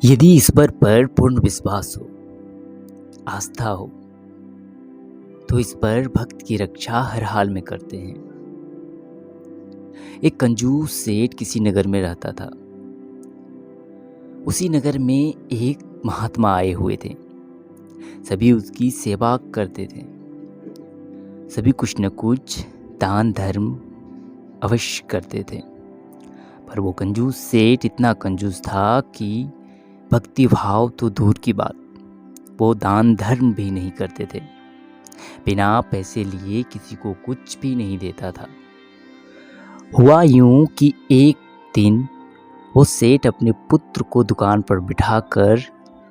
यदि ईश्वर पर पूर्ण विश्वास हो, आस्था हो, तो इस पर भक्त की रक्षा हर हाल में करते हैं। एक कंजूस सेठ किसी नगर में रहता था। उसी नगर में एक महात्मा आए हुए थे। सभी उसकी सेवा करते थे। सभी कुछ न कुछ दान धर्म अवश्य करते थे। पर वो कंजूस सेठ इतना कंजूस था कि भक्ति भाव तो दूर की बात, वो दान धर्म भी नहीं करते थे। बिना पैसे लिए किसी को कुछ भी नहीं देता था। हुआ यूं कि एक दिन वो सेठ अपने पुत्र को दुकान पर बिठाकर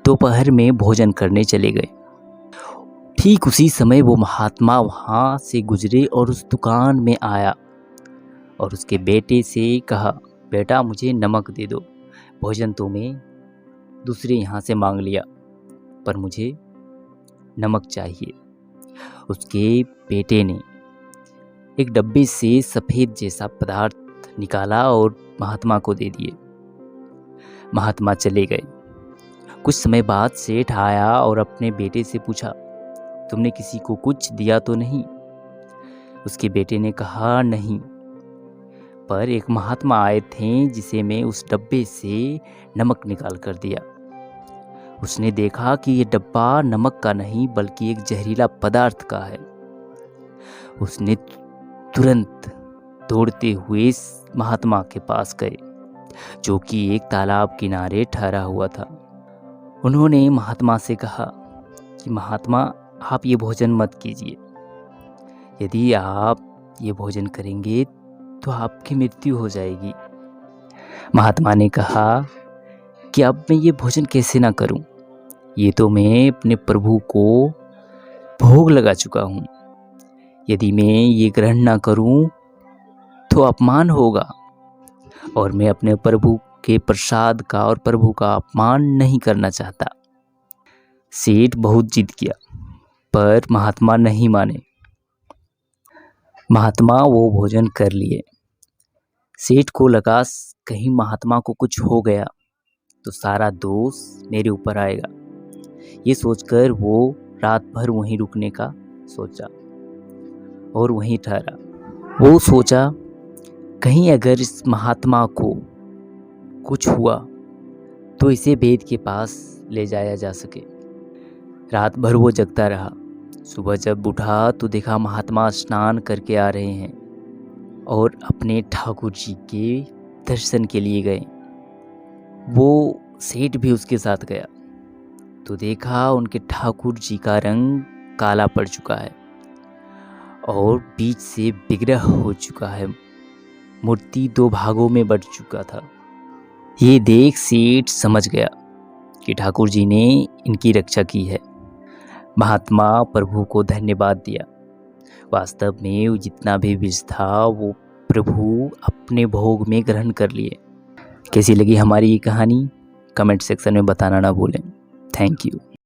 दोपहर में भोजन करने चले गए। ठीक उसी समय वो महात्मा वहाँ से गुजरे और उस दुकान में आया और उसके बेटे से कहा, बेटा मुझे नमक दे दो। भोजन तो मैं दूसरे यहाँ से मांग लिया, पर मुझे नमक चाहिए। उसके बेटे ने एक डब्बे से सफ़ेद जैसा पदार्थ निकाला और महात्मा को दे दिए। महात्मा चले गए। कुछ समय बाद सेठ आया और अपने बेटे से पूछा, तुमने किसी को कुछ दिया तो नहीं? उसके बेटे ने कहा, नहीं, पर एक महात्मा आए थे जिसे मैं उस डब्बे से नमक निकाल कर दिया। उसने देखा कि ये डब्बा नमक का नहीं बल्कि एक जहरीला पदार्थ का है। उसने तुरंत दौड़ते हुए महात्मा के पास गए, जो कि एक तालाब किनारे ठहरा हुआ था। उन्होंने महात्मा से कहा कि महात्मा, आप ये भोजन मत कीजिए। यदि आप ये भोजन करेंगे तो आपकी मृत्यु हो जाएगी। महात्मा ने कहा कि अब मैं ये भोजन कैसे ना करूं? ये तो मैं अपने प्रभु को भोग लगा चुका हूँ। यदि मैं ये ग्रहण ना करूं तो अपमान होगा और मैं अपने प्रभु के प्रसाद का और प्रभु का अपमान नहीं करना चाहता। सेठ बहुत जिद किया, पर महात्मा नहीं माने। महात्मा वो भोजन कर लिए। सेठ को लगा कहीं महात्मा को कुछ हो गया तो सारा दोष मेरे ऊपर आएगा। ये सोचकर वो रात भर वहीं रुकने का सोचा और वहीं ठहरा। वो सोचा कहीं अगर इस महात्मा को कुछ हुआ तो इसे वेद के पास ले जाया जा सके। रात भर वो जगता रहा। सुबह जब उठा तो देखा महात्मा स्नान करके आ रहे हैं और अपने ठाकुर जी के दर्शन के लिए गए। वो सेठ भी उसके साथ गया तो देखा उनके ठाकुर जी का रंग काला पड़ चुका है और बीच से विग्रह हो चुका है। मूर्ति 2 भागों में बट चुका था। ये देख सेठ समझ गया कि ठाकुर जी ने इनकी रक्षा की है। महात्मा प्रभु को धन्यवाद दिया। वास्तव में जितना भी विष था वो प्रभु अपने भोग में ग्रहण कर लिए। कैसी लगी हमारी ये कहानी? कमेंट सेक्शन में बताना ना भूलें। Thank you.